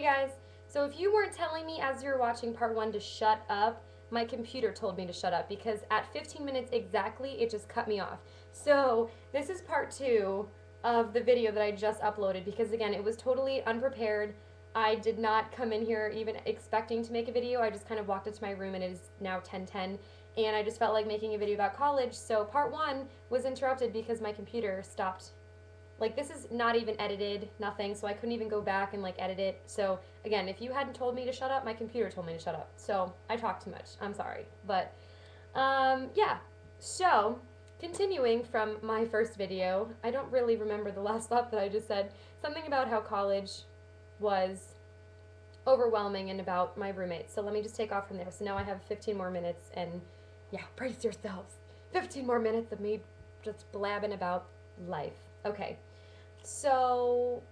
Hey guys, so if you weren't telling me as you were watching part one to shut up, my computer told me to shut up because at 15 minutes exactly, it just cut me off. So this is part two of the video that I just uploaded because again, it was totally unprepared. I did not come in here even expecting to make a video. I just kind of walked into my room and it is now 10:10 and I just felt like making a video about college. So part one was interrupted because my computer stopped, like, this is not even edited, nothing, so I couldn't even go back and like edit it. So again, if you hadn't told me to shut up, my computer told me to shut up. So I talk too much. I'm sorry. But yeah. So continuing from my first video, I don't really remember the last thought that I just said. Something about how college was overwhelming and about my roommates. So let me just take off from there. So now I have 15 more minutes and yeah, brace yourselves. 15 more minutes of me just blabbing about life. Okay. So,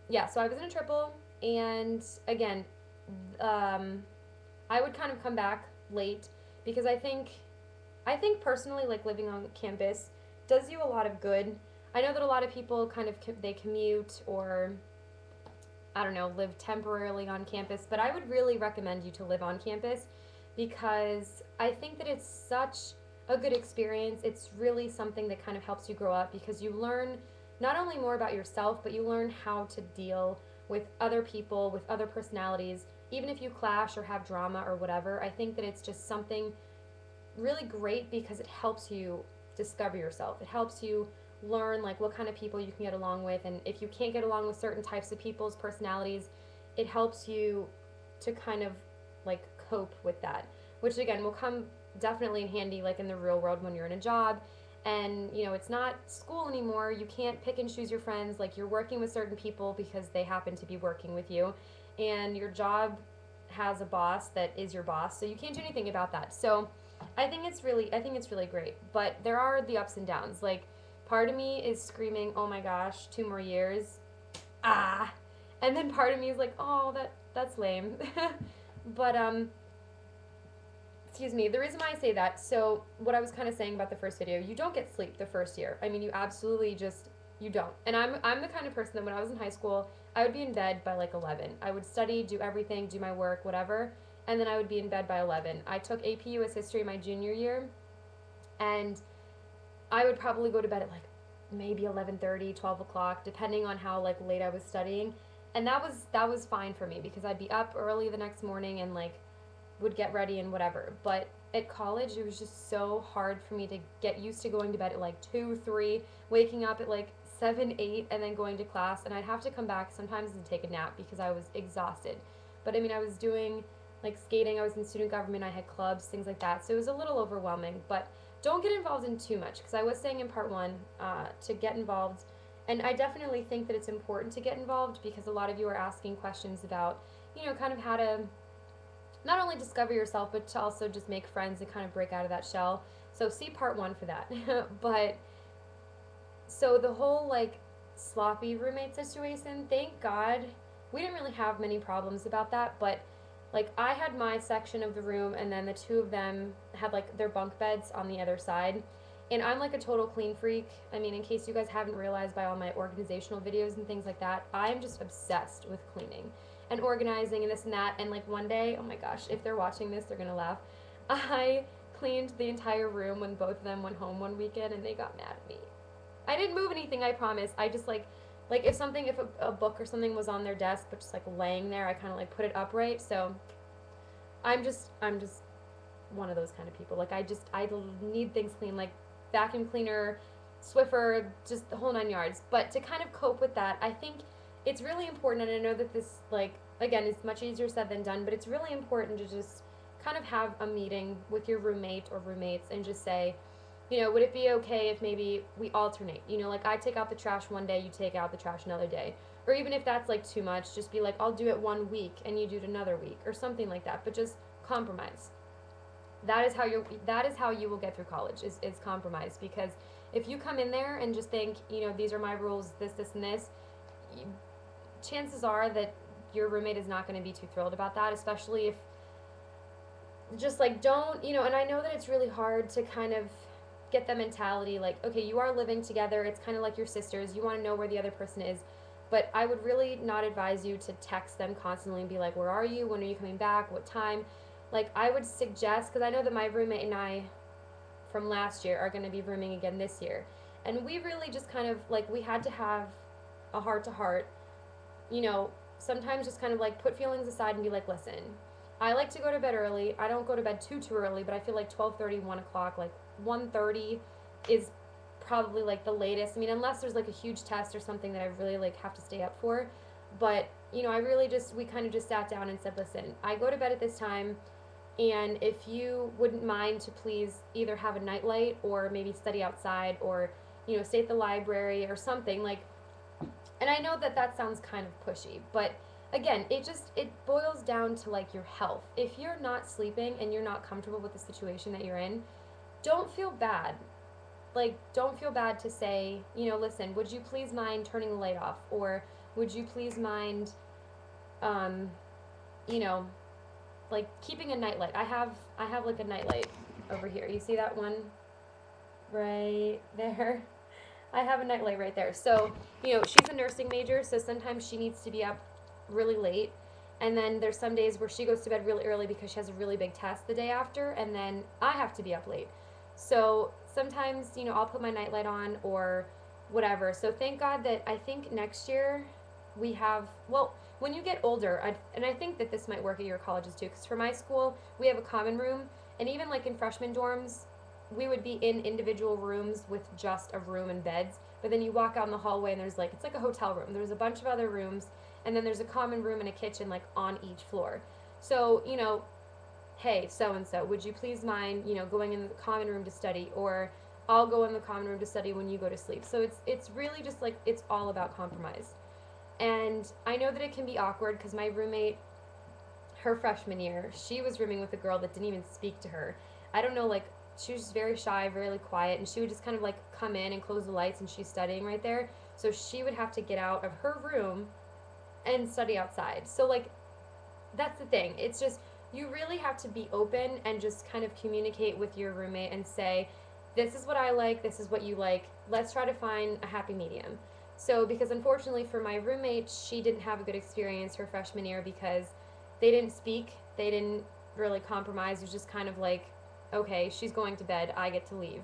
yeah, so I was in a triple, and again, um, I would kind of come back late because I think personally, like living on campus does you a lot of good. I know that a lot of people kind of they commute or I don't know, live temporarily on campus, but I would really recommend you to live on campus because I think that it's such a good experience. It's really something that kind of helps you grow up because you learn not only more about yourself, but you learn how to deal with other people, with other personalities, even if you clash or have drama or whatever. I think that it's just something really great because it helps you discover yourself. It helps you learn like what kind of people you can get along with, and if you can't get along with certain types of people's personalities, it helps you to kind of like cope with that, which again will come definitely in handy like in the real world when you're in a job and it's not school anymore. You can't pick and choose your friends. Like, you're working with certain people because they happen to be working with you, and your job has a boss that is your boss, so you can't do anything about that. So I think it's really great. But there are the ups and downs. Like, part of me is screaming, "Oh my gosh, 2 more years." Ah. And then part of me is like, "Oh, that's lame." But excuse me, the reason why I say that, so what I was kind of saying about the first video, you don't get sleep the first year. I mean, you absolutely just, you don't. And I'm the kind of person that when I was in high school, I would be in bed by like 11. I would study, do everything, do my work, whatever, and then I would be in bed by 11. I took AP US History my junior year, and I would probably go to bed at like maybe 11:30, 12 o'clock, depending on how like late I was studying. And that was fine for me because I'd be up early the next morning and like would get ready and whatever. But at college, it was just so hard for me to get used to going to bed at like 2, 3, waking up at like 7, 8, and then going to class. And I'd have to come back sometimes and take a nap because I was exhausted. But I mean, I was doing like skating, I was in student government, I had clubs, things like that. So it was a little overwhelming. But don't get involved in too much because I was saying in part one to get involved. And I definitely think that it's important to get involved because a lot of you are asking questions about, kind of how to not only discover yourself, but to also just make friends and kind of break out of that shell. So see part one for that. But so the whole like sloppy roommate situation, thank God we didn't really have many problems about that. But like, I had my section of the room, and then the two of them had like their bunk beds on the other side. And I'm like a total clean freak. I mean, in case you guys haven't realized by all my organizational videos and things like that, I'm just obsessed with cleaning and organizing and this and that. And like one day, oh my gosh, if they're watching this, they're gonna laugh. I cleaned the entire room when both of them went home one weekend, and they got mad at me. I didn't move anything, I promise. I just like if a book or something was on their desk but just like laying there, I kind of like put it upright. So I'm just one of those kind of people. Like, I need things clean, like vacuum cleaner, Swiffer, just the whole 9 yards. But to kind of cope with that, I think it's really important, and I know that this, like, again, is much easier said than done, but it's really important to just kind of have a meeting with your roommate or roommates and just say, would it be okay if maybe we alternate? Like, I take out the trash one day, you take out the trash another day. Or even if that's like too much, just be like, I'll do it one week and you do it another week or something like that. But just compromise. That is how you will get through college is compromise, because if you come in there and just think, these are my rules, this and this, you, chances are that your roommate is not going to be too thrilled about that, especially if just like don't, and I know that it's really hard to kind of get the mentality like, okay, you are living together, it's kind of like your sisters, you want to know where the other person is. But I would really not advise you to text them constantly and be like, where are you? When are you coming back? What time? Like, I would suggest, because I know that my roommate and I from last year are going to be rooming again this year. And we really just kind of, like, we had to have a heart to heart, you know, sometimes just kind of like put feelings aside and be like, listen, I like to go to bed early. I don't go to bed too early, but I feel like 12:30, 1 o'clock, like 1:30 is probably like the latest. I mean, unless there's like a huge test or something that I really like have to stay up for. But, you know, I really just, we kind of just sat down and said, listen, I go to bed at this time. And if you wouldn't mind to please either have a nightlight or maybe study outside or, you know, stay at the library or something like, and I know that that sounds kind of pushy, but again, it boils down to like your health. If you're not sleeping and you're not comfortable with the situation that you're in, don't feel bad. Like, don't feel bad to say, you know, listen, would you please mind turning the light off, or would you please mind, um, you know, like keeping a nightlight. I have like a nightlight over here. You see that one right there? I have a nightlight right there. So, you know, she's a nursing major, so sometimes she needs to be up really late. And then there's some days where she goes to bed really early because she has a really big test the day after, and then I have to be up late. So sometimes, you know, I'll put my nightlight on or whatever. So thank God that I think next year we have, well, when you get older, and I think that this might work at your colleges too, because for my school, we have a common room, and even like in freshman dorms, we would be in individual rooms with just a room and beds. But then you walk out in the hallway and there's like, it's like a hotel room. There's a bunch of other rooms, and then there's a common room and a kitchen like on each floor. So, you know, hey, so and so, would you please mind, you know, going in the common room to study, or I'll go in the common room to study when you go to sleep. So it's really just like, it's all about compromise. And I know that it can be awkward because my roommate, her freshman year, she was rooming with a girl that didn't even speak to her. I don't know, like, she was very shy, very quiet, and she would just kind of like come in and close the lights, and she's studying right there. So she would have to get out of her room and study outside. So, like, that's the thing. It's just, you really have to be open and just kind of communicate with your roommate and say, this is what I like, this is what you like. Let's try to find a happy medium. So, because unfortunately for my roommate, she didn't have a good experience her freshman year because they didn't speak, they didn't really compromise. It was just kind of like, okay, she's going to bed, I get to leave.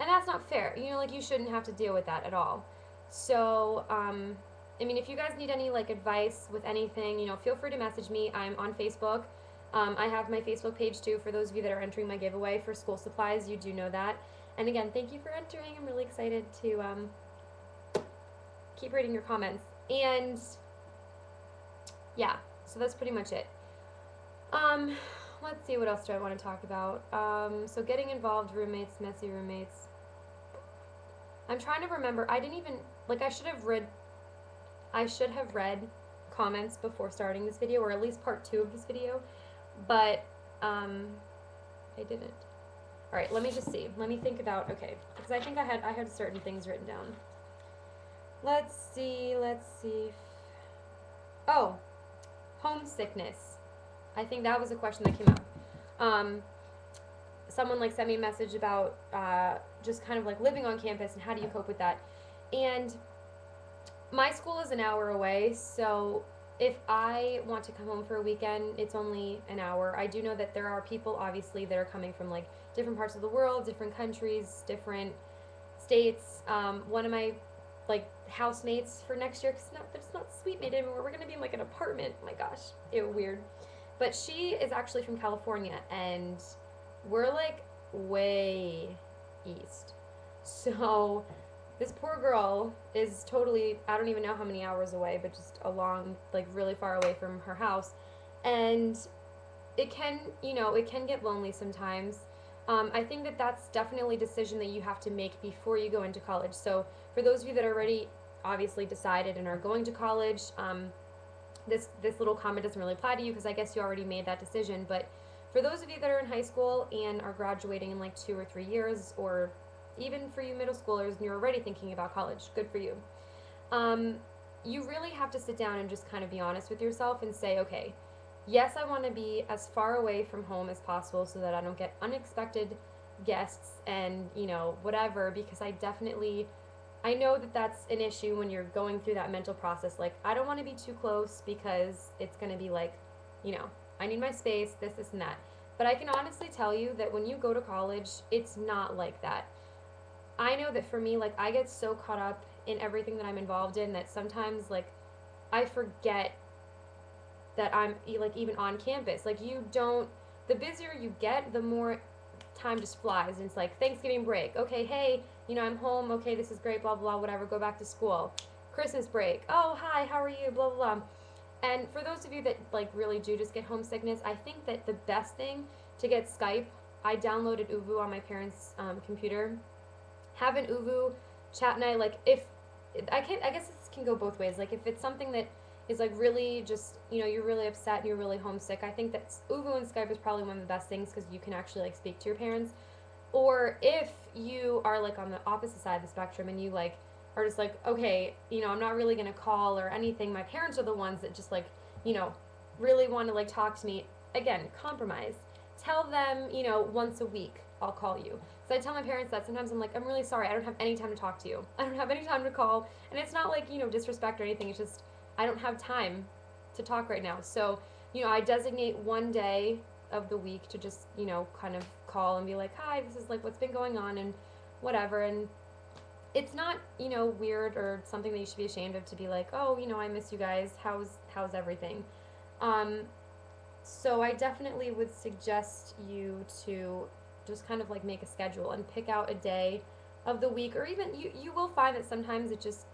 And that's not fair. You know, like, you shouldn't have to deal with that at all. So, I mean, if you guys need any like advice with anything, you know, feel free to message me. I'm on Facebook. I have my Facebook page too for those of you that are entering my giveaway for school supplies. You do know that. And again, thank you for entering. I'm really excited to keep reading your comments. And yeah, so that's pretty much it. Um, let's see, what else do I want to talk about? So getting involved, roommates, messy roommates. I'm trying to remember. I didn't even, like, I should have read comments before starting this video, or at least part 2 of this video, but I didn't. All right, let me just see. Let me think about, okay, because I think I had certain things written down. Let's see. Oh, homesickness. I think that was a question that came up. Someone like sent me a message about just kind of like living on campus and how do you cope with that. And my school is an hour away, so if I want to come home for a weekend, it's only an hour. I do know that there are people, obviously, that are coming from like different parts of the world, different countries, different states. One of my like housemates for next year, because it's not suite mate anymore. We're gonna be in like an apartment. Oh my gosh, ew, weird. But she is actually from California, and we're like way east. So this poor girl is totally, I don't even know how many hours away, but just along, like really far away from her house. And it can, you know, it can get lonely sometimes. I think that that's definitely a decision that you have to make before you go into college. So for those of you that are already obviously decided and are going to college, this little comment doesn't really apply to you because I guess you already made that decision. But for those of you that are in high school and are graduating in like 2 or 3 years, or even for you middle schoolers and you're already thinking about college, good for you. You really have to sit down and just kind of be honest with yourself and say, okay, yes, I want to be as far away from home as possible so that I don't get unexpected guests and, you know, whatever, because I definitely I know that that's an issue when you're going through that mental process. Like, I don't want to be too close because it's going to be like, you know, I need my space, this, and that. But I can honestly tell you that when you go to college, it's not like that. I know that for me, like, I get so caught up in everything that I'm involved in that sometimes, like, I forget that I'm, like, even on campus. Like, you don't, the busier you get, the more time just flies. And it's like Thanksgiving break. Okay, hey, you know, I'm home. Okay, this is great, blah, blah, whatever. Go back to school. Christmas break. Oh, hi, how are you? Blah, blah, blah. And for those of you that, like, really do just get homesickness, I think that the best thing to get Skype, I downloaded ooVoo on my parents' computer. Have an ooVoo chat night. Like, if I guess this can go both ways. Like, if it's something that is like really just, you know, you're really upset and you're really homesick, I think that ooVoo and Skype is probably one of the best things because you can actually like speak to your parents. Or if you are like on the opposite side of the spectrum and you like are just like, okay, you know, I'm not really gonna call or anything. My parents are the ones that just like, you know, really want to like talk to me. Again, compromise. Tell them, you know, once a week I'll call you. So I tell my parents that sometimes I'm like, I'm really sorry, I don't have any time to talk to you. I don't have any time to call. And it's not like, you know, disrespect or anything. It's just I don't have time to talk right now. So, you know, I designate one day of the week to just, you know, kind of call and be like, hi, this is like what's been going on and whatever. And it's not, you know, weird or something that you should be ashamed of to be like, oh, you know, I miss you guys. How's everything? Um, so I definitely would suggest you to just kind of like make a schedule and pick out a day of the week, or even you will find that sometimes it just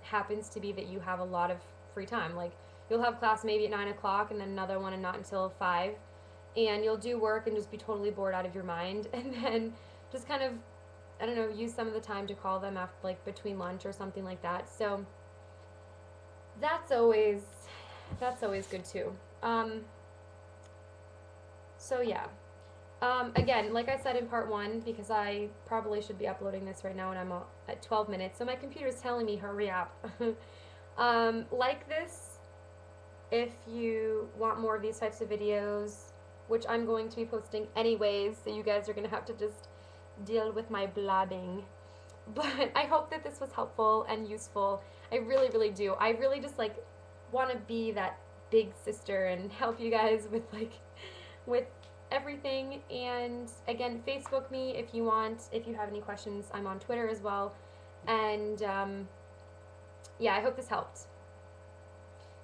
happens to be that you have a lot of free time. Like you'll have class maybe at 9 o'clock and then another one and not until 5, and you'll do work and just be totally bored out of your mind, and then just kind of, I don't know, use some of the time to call them after like between lunch or something like that. So that's always that's always good too. Um, so yeah. Again, like I said in part one, because I probably should be uploading this right now and I'm at 12 minutes, so my computer's telling me hurry up. Like this if you want more of these types of videos, which I'm going to be posting anyways, so you guys are going to have to just deal with my blabbing. But I hope that this was helpful and useful. I really, really do. I really just like want to be that big sister and help you guys with like with everything. And again, Facebook me if you want. If you have any questions, I'm on Twitter as well. And yeah, I hope this helped.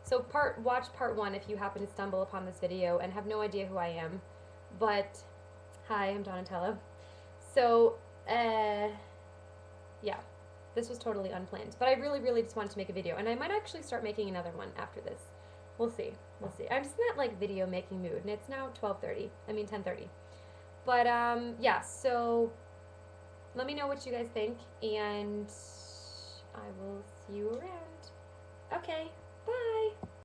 So watch part one if you happen to stumble upon this video and have no idea who I am. But hi, I'm Donatella. So yeah, this was totally unplanned. But I really, really just wanted to make a video, and I might actually start making another one after this. We'll see. We'll see. I'm just in that like video making mood, and it's now 12:30. I mean 10:30. But yeah. So let me know what you guys think, and I will see you around. Okay.